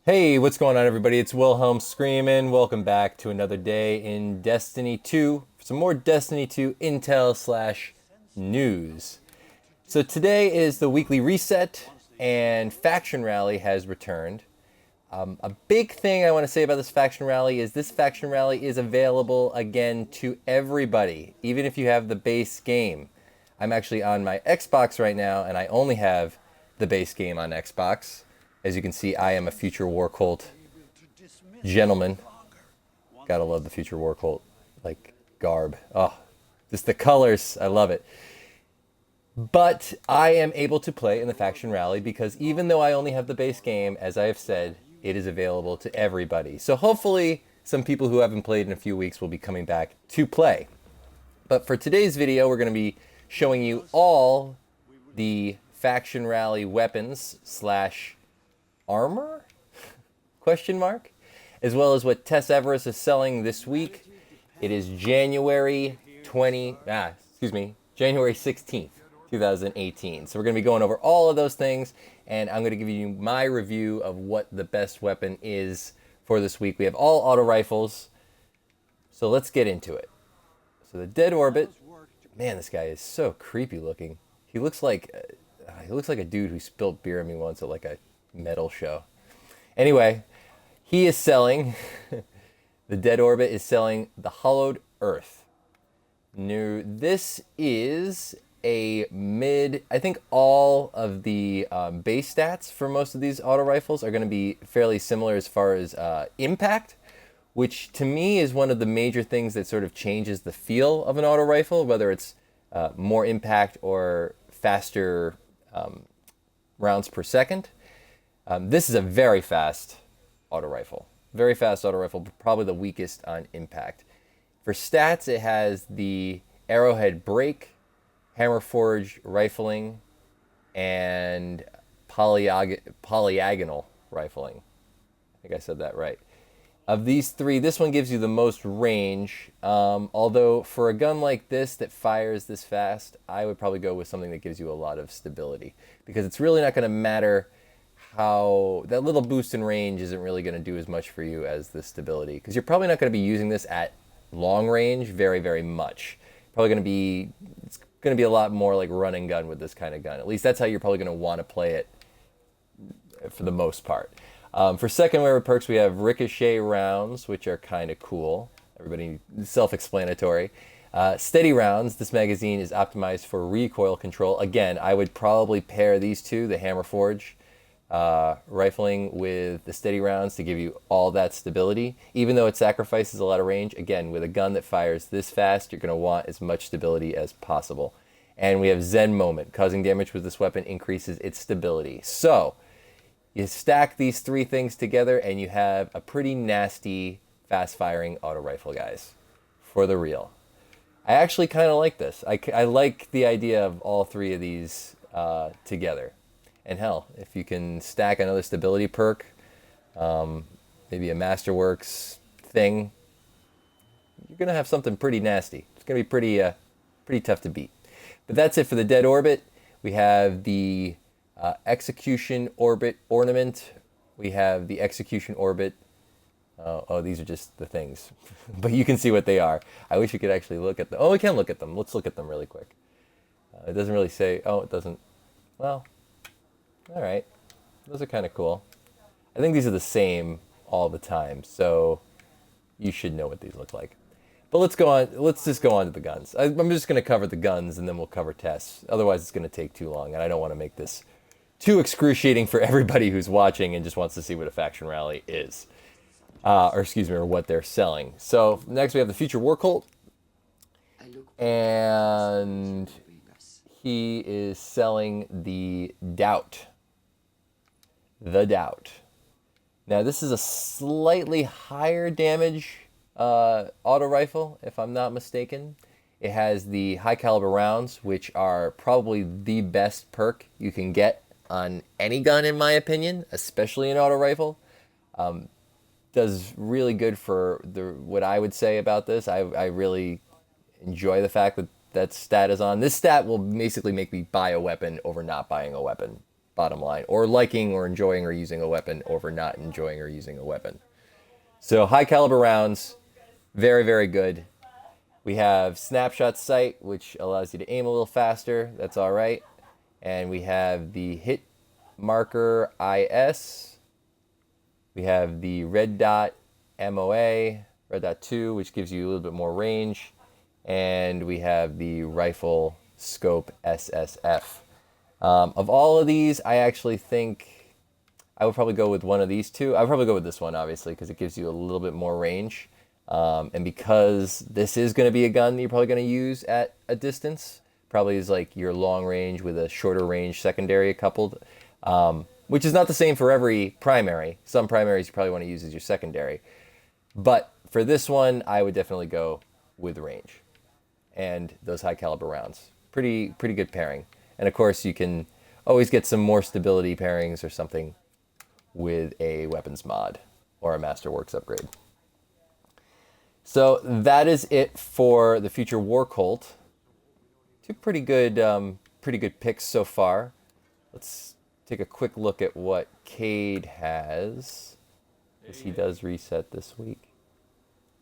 Hey, what's going on, everybody? It's Wilhelm Screamin'. Welcome back to another day in Destiny 2. Some more Destiny 2 intel slash news. So today is the weekly reset, and Faction Rally has returned. A big thing I want to say about this Faction Rally is available again to everybody, even if you have the base game. I'm actually on my Xbox right now, and I only have the base game on Xbox. As you can see, I am a future War Cult gentleman. Gotta love the future War Cult, like, garb. Oh, just the colors. I love it. But I am able to play in the Faction Rally because even though I only have the base game, as I have said, it is available to everybody. So hopefully some people who haven't played in a few weeks will be coming back to play. But for today's video, we're going to be showing you all the Faction Rally weapons slash armor? Question mark? As well as what Eververse is selling this week. It is January 16th, 2018. So we're going to be going over all of those things, and I'm going to give you my review of what the best weapon is for this week. We have all auto rifles, so let's get into it. So the Dead Orbit, man, this guy is so creepy looking. He looks like a dude who spilled beer on me once at like a metal show. Anyway, he is selling the Dead Orbit is selling the Hollowed Earth. Now, this is a mid. I think all of the base stats for most of these auto rifles are going to be fairly similar as far as impact, which to me is one of the major things that sort of changes the feel of an auto rifle, whether it's more impact or faster rounds per second. This is a very fast auto rifle. Very fast auto rifle, but probably the weakest on impact. For stats, it has the arrowhead break, hammer forge rifling, and polyagonal rifling. I think I said that right. Of these three, this one gives you the most range. Although for a gun like this that fires this fast, I would probably go with something that gives you a lot of stability, because it's really not going to matter how that little boost in range isn't really going to do as much for you as the stability, because you're probably not going to be using this at long range very, very much. Probably going to be it's going to be a lot more like run and gun with this kind of gun. At least that's how you're probably going to want to play it for the most part. For second wave perks, we have ricochet rounds, which are kind of cool. Everybody, self-explanatory. Steady rounds. This magazine is optimized for recoil control. Again, I would probably pair these two, the hammer forge rifling with the steady rounds, to give you all that stability. Even though it sacrifices a lot of range, again, with a gun that fires this fast, you're going to want as much stability as possible. And we have Zen Moment. Causing damage with this weapon increases its stability. So you stack these three things together and you have a pretty nasty fast firing auto rifle, guys, for the real. I actually kind of like this. I like the idea of all three of these together. And hell, if you can stack another stability perk, maybe a Masterworks thing, you're going to have something pretty nasty. It's going to be pretty tough to beat. But that's it for the Dead Orbit. We have the Execution Orbit Ornament. We have the Execution Orbit. Oh, these are just the things. But you can see what they are. I wish we could actually look at them. Oh, we can look at them. Let's look at them really quick. It doesn't really say. Oh, it doesn't. Well, all right. Those are kind of cool. I think these are the same all the time, so you should know what these look like. But let's go on. Let's just go on to the guns. I'm just going to cover the guns, and then we'll cover tests. Otherwise, it's going to take too long, and I don't want to make this too excruciating for everybody who's watching and just wants to see what a faction rally is. Or what they're selling. So next we have the Future War Cult, and he is selling the Doubt. The Doubt. Now this is a slightly higher damage auto rifle, if I'm not mistaken. It has the high caliber rounds, which are probably the best perk you can get on any gun, in my opinion, especially an auto rifle. Does really good for what I would say about this. I really enjoy the fact that that stat is on. This stat will basically make me buy a weapon over not buying a weapon. bottom line. Or liking or enjoying or using a weapon over not enjoying or using a weapon. So high caliber rounds, very, very good. We have snapshot sight, which allows you to aim a little faster. That's all right. And we have the hit marker IS. We have the red dot MOA, red dot 2, which gives you a little bit more range. And we have the rifle scope SSF. Of all of these, I actually think I would probably go with one of these two. I would probably go with this one, obviously, because it gives you a little bit more range. And because this is going to be a gun that you're probably going to use at a distance, probably is like your long range with a shorter range secondary coupled, which is not the same for every primary. Some primaries you probably want to use as your secondary. But for this one, I would definitely go with range and those high caliber rounds. Pretty good pairing. And of course, you can always get some more stability pairings or something with a weapons mod or a Masterworks upgrade. So that is it for the Future War Colt. Two pretty good picks so far. Let's take a quick look at what Cade has, because he does reset this week.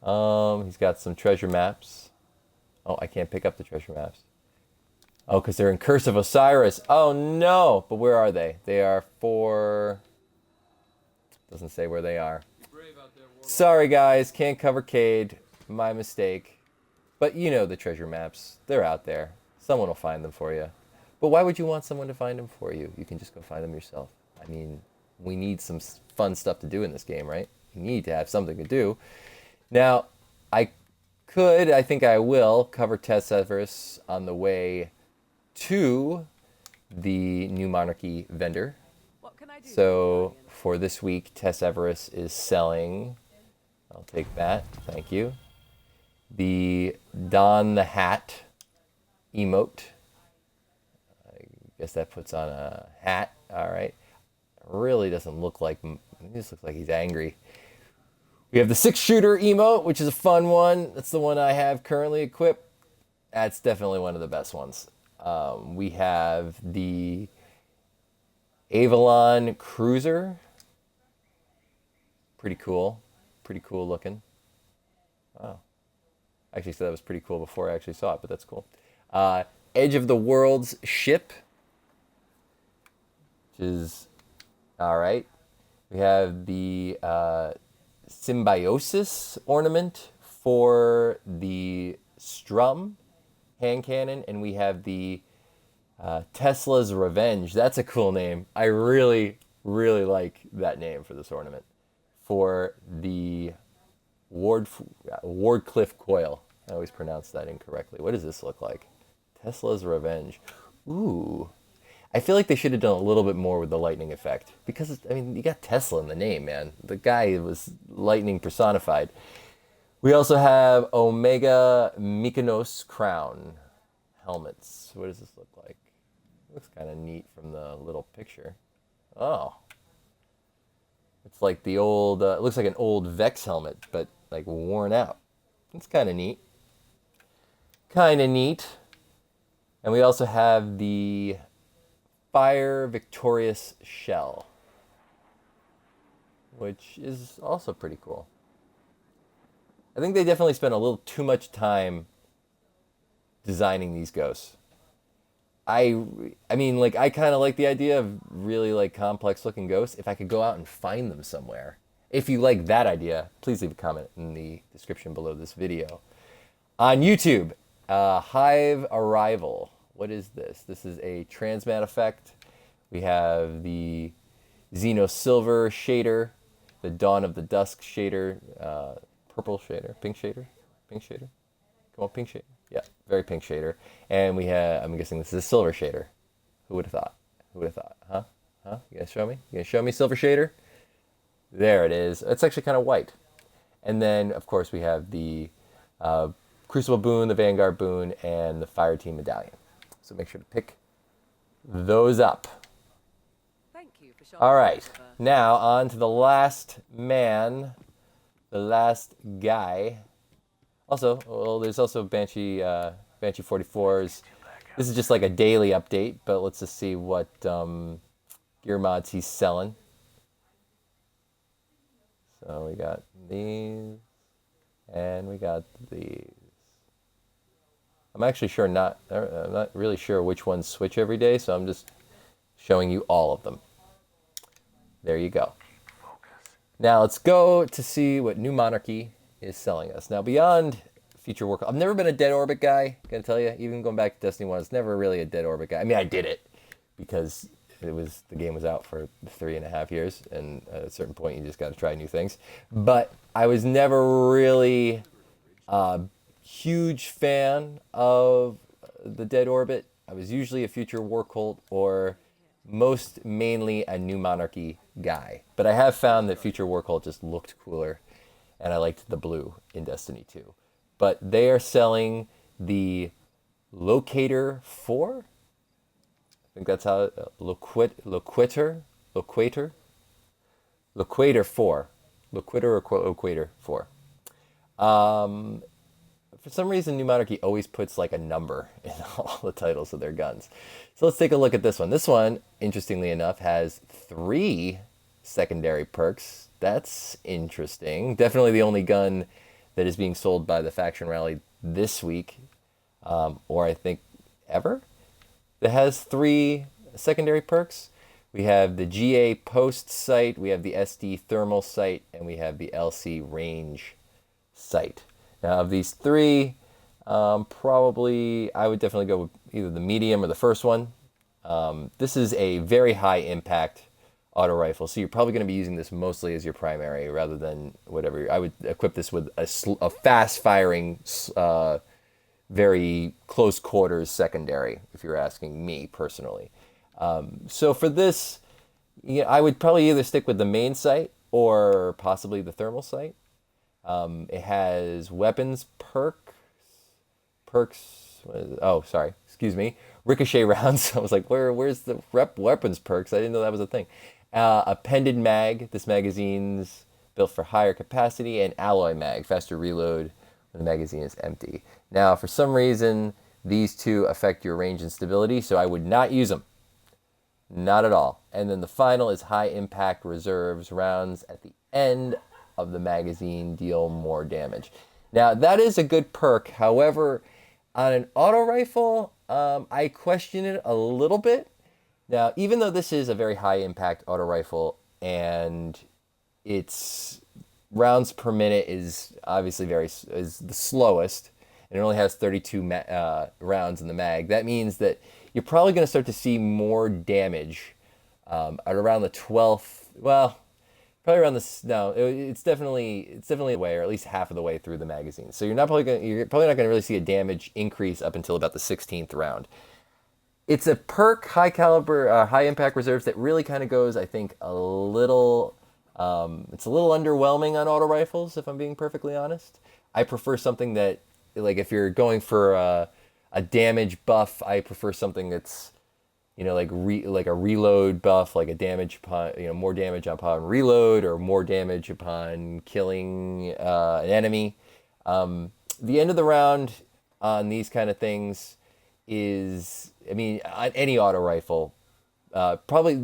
He's got some treasure maps. Oh, I can't pick up the treasure maps. Oh, because they're in Curse of Osiris. Oh no! But where are they? They are for... Doesn't say where they are. Sorry guys, can't cover Cade. My mistake. But you know the treasure maps. They're out there. Someone will find them for you. But why would you want someone to find them for you? You can just go find them yourself. I mean, we need some fun stuff to do in this game, right? You need to have something to do. Now, I think I will cover Tess Eververse on the way to the New Monarchy vendor. What can I do? So for this week, Tess Eververse is selling, I'll take that, thank you, the Don the Hat emote. I guess that puts on a hat, all right. Really doesn't look like, he just looks like he's angry. We have the 6-shooter emote, which is a fun one. That's the one I have currently equipped. That's definitely one of the best ones. We have the AVALON Cruiser. Pretty cool looking. Wow. I actually said that was pretty cool before I actually saw it, but that's cool. Edge of the World's ship, which is all right. We have the Symbiosis ornament for the Strum hand cannon, and we have the Tesla's Revenge. That's a cool name. I really like that name for this ornament. For the Wardcliffe coil. I always pronounce that incorrectly. What does this look like? Tesla's Revenge. Ooh. I feel like they should have done a little bit more with the lightning effect. Because, I mean, you got Tesla in the name, man. The guy was lightning personified. We also have Omega MECHANOS crown helmets. What does this look like? It looks kind of neat from the little picture. Oh. It's like the old, it looks like an old Vex helmet, but like worn out. It's kind of neat. Kind of neat. And we also have the Fire Victorious shell, which is also pretty cool. I think they definitely spent a little too much time designing these ghosts. I mean, like, I kind of like the idea of really, like, complex looking ghosts if I could go out and find them somewhere. If you like that idea, please leave a comment in the description below this video. On YouTube, Hive Arrival. What is this? This is a transmat effect. We have the XENOSILVER shader, the Dawn of the Dusk shader, purple shader, pink shader, pink shader. Come on, pink shader. Yeah, very pink shader. And we have, I'm guessing this is a silver shader. Who would have thought? Who would have thought? Huh? Huh? You gonna show me? You gonna show me silver shader? There it is. It's actually kind of white. And then, of course, we have the Crucible boon, the Vanguard boon, and the Fireteam medallion. So make sure to pick those up. Thank you for showing. All right, now on to the last man, the last guy. Also, well, there's also Banshee 44s. This is just like a daily update, but let's just see what gear mods he's selling. So we got these, and we got these. I'm actually I'm not really sure which ones switch every day, so I'm just showing you all of them. There you go. Now let's go to see what New Monarchy is selling us. Now beyond future work, I've never been a Dead Orbit guy, gotta tell you. Even going back to Destiny 1, it's never really a Dead Orbit guy. I mean, I did it because the game was out for 3.5 years, and at a certain point you just got to try new things. But I was never really a huge fan of the Dead Orbit. I was usually a Future War Cult or most mainly a New Monarchy guy. But I have found that Future War Cult just looked cooler, and I liked the blue in Destiny 2. But they are selling the LOQUITOR 4. I think that's how LOQUITOR 4. LOQUITOR or LOQUITOR 4. For some reason, New Monarchy always puts like a number in all the titles of their guns. So let's take a look at this one. This one, interestingly enough, has 3 secondary perks. That's interesting. Definitely the only gun that is being sold by the Faction Rally this week, or I think ever, that has 3 secondary perks. We have the GA post sight, we have the SD thermal sight, and we have the LC range sight. Now of these 3, probably I would definitely go with either the medium or the first one. This is a very high impact auto rifle, so you're probably going to be using this mostly as your primary rather than whatever. I would equip this with a fast firing, very close quarters secondary, if you're asking me personally. So for this, I would probably either stick with the main sight or possibly the thermal sight. It has weapons ricochet rounds. I was like, where's the weapons perks? I didn't know that was a thing. Appended mag. This magazine's built for higher capacity, and alloy mag, faster reload when the magazine is empty. Now, for some reason, these 2 affect your range and stability, so I would not use them. Not at all. And then the final is high impact reserves. Rounds at the end of the magazine deal more damage. Now, that is a good perk. However, on an auto rifle, I question it a little bit. Now, even though this is a very high impact auto rifle and its rounds per minute is obviously is the slowest, and it only has 32 rounds in the mag, that means that you're probably going to start to see more damage at around the 12th, well, probably around this. No, it's definitely the way, or at least half of the way through the magazine. So you're probably not going to really see a damage increase up until about the 16th round. It's a perk, high caliber, high impact reserves that really kind of goes, I think, a little. It's a little underwhelming on auto rifles, if I'm being perfectly honest. I prefer something that, like, if you're going for a damage buff, I prefer something that's, like a reload buff, like a damage upon, more damage upon reload or more damage upon killing an enemy. The end of the round on these kind of things is, on any auto rifle, it's probably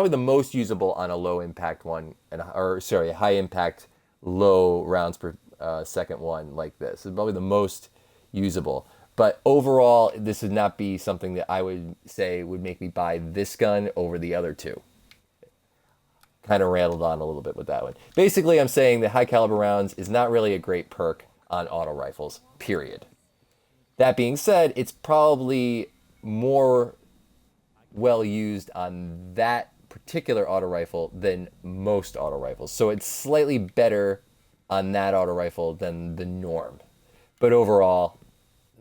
the most usable on a low impact one, a high impact low rounds per second one like this. It's probably the most usable. But overall, this would not be something that I would say would make me buy this gun over the other 2. Kind of rattled on a little bit with that one. Basically, I'm saying that high caliber rounds is not really a great perk on auto rifles, period. That being said, it's probably more well used on that particular auto rifle than most auto rifles. So it's slightly better on that auto rifle than the norm. But overall,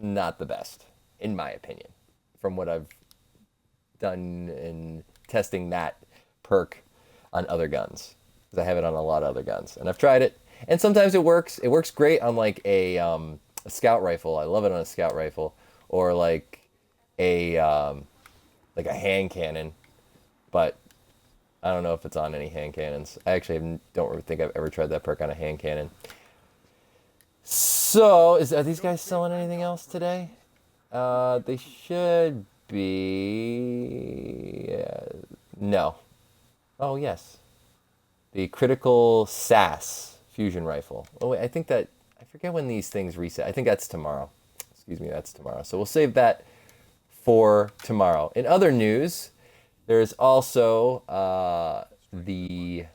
not the best, in my opinion, from what I've done in testing that perk on other guns. Because I have it on a lot of other guns. And I've tried it. And sometimes it works. It works great on like a scout rifle. I love it on a scout rifle. Or like a hand cannon. But I don't know if it's on any hand cannons. I actually don't think I've ever tried that perk on a hand cannon. So, are these guys selling anything else today? They should be. No. Oh, yes. The critical SAS fusion rifle. Oh, wait, I think that, I forget when these things reset. I think that's tomorrow. Excuse me, that's tomorrow. So we'll save that for tomorrow. In other news, there's also the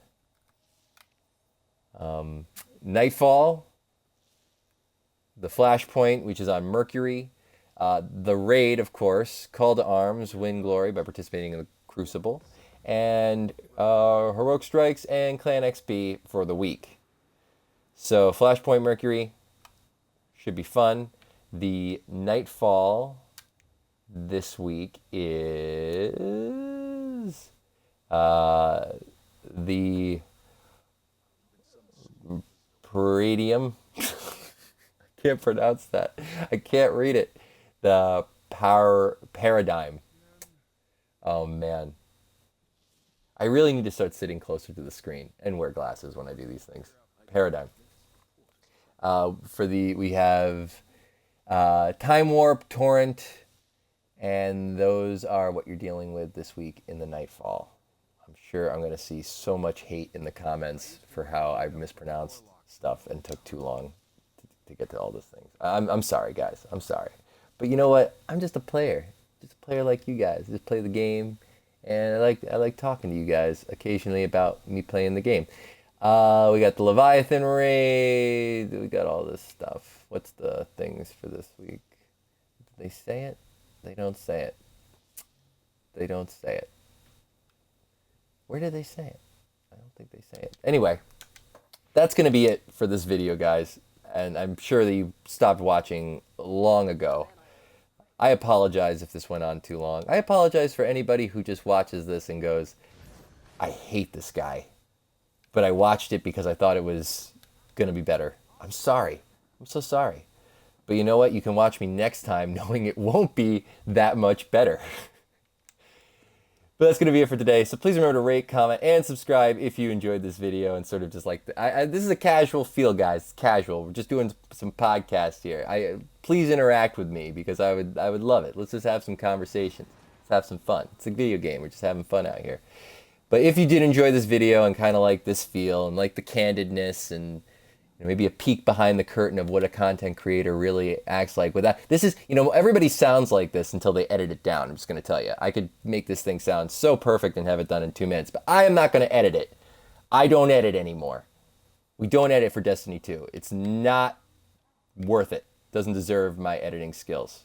Nightfall, the Flashpoint, which is on Mercury, the Raid, of course, Call to Arms, Win Glory by participating in the Crucible, and Heroic Strikes and Clan XP for the week. So Flashpoint Mercury should be fun. The Nightfall this week is the Paradium. I can't pronounce that. I can't read it. The Paradigm. Oh, man. I really need to start sitting closer to the screen and wear glasses when I do these things. Paradigm. We have Time Warp, Torrent, and those are what you're dealing with this week in the Nightfall. I'm sure I'm going to see so much hate in the comments for how I mispronounced stuff and took too long to get to all those things. I'm sorry, guys. I'm sorry. But you know what? I'm just a player. Just a player like you guys. Just play the game. And I like talking to you guys occasionally about me playing the game. We got the Leviathan raid. We got all this stuff. What's the things for this week? Did they say it? They don't say it. They don't say it. Where did they say it? I don't think they say it. Anyway, that's going to be it for this video, guys. And I'm sure that you stopped watching long ago. I apologize if this went on too long. I apologize for anybody who just watches this and goes, I hate this guy. But I watched it because I thought it was going to be better. I'm sorry. I'm so sorry. But you know what? You can watch me next time knowing it won't be that much better. But that's going to be it for today. So please remember to rate, comment, and subscribe if you enjoyed this video and sort of just like... this is a casual feel, guys. It's casual. We're just doing some podcasts here. Please interact with me because I would love it. Let's just have some conversations. Let's have some fun. It's a video game. We're just having fun out here. But if you did enjoy this video and kind of like this feel and like the candidness and maybe a peek behind the curtain of what a content creator really acts like with that. This is, everybody sounds like this until they edit it down. I'm just going to tell you. I could make this thing sound so perfect and have it done in 2 minutes, but I am not going to edit it. I don't edit anymore. We don't edit for Destiny 2. It's not worth it. Doesn't deserve my editing skills.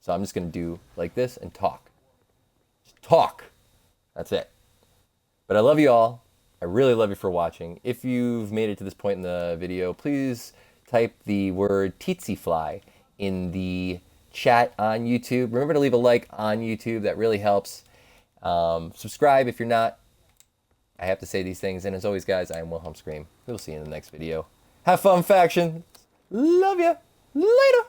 So I'm just going to do like this and talk. Just talk. That's it. But I love you all. I really love you for watching. If you've made it to this point in the video, please type the word Tsetse in the chat on YouTube. Remember to leave a like on YouTube. That really helps. Subscribe if you're not. I have to say these things. And as always, guys, I am Wilhelm Scream. We'll see you in the next video. Have fun, faction. Love ya. Later.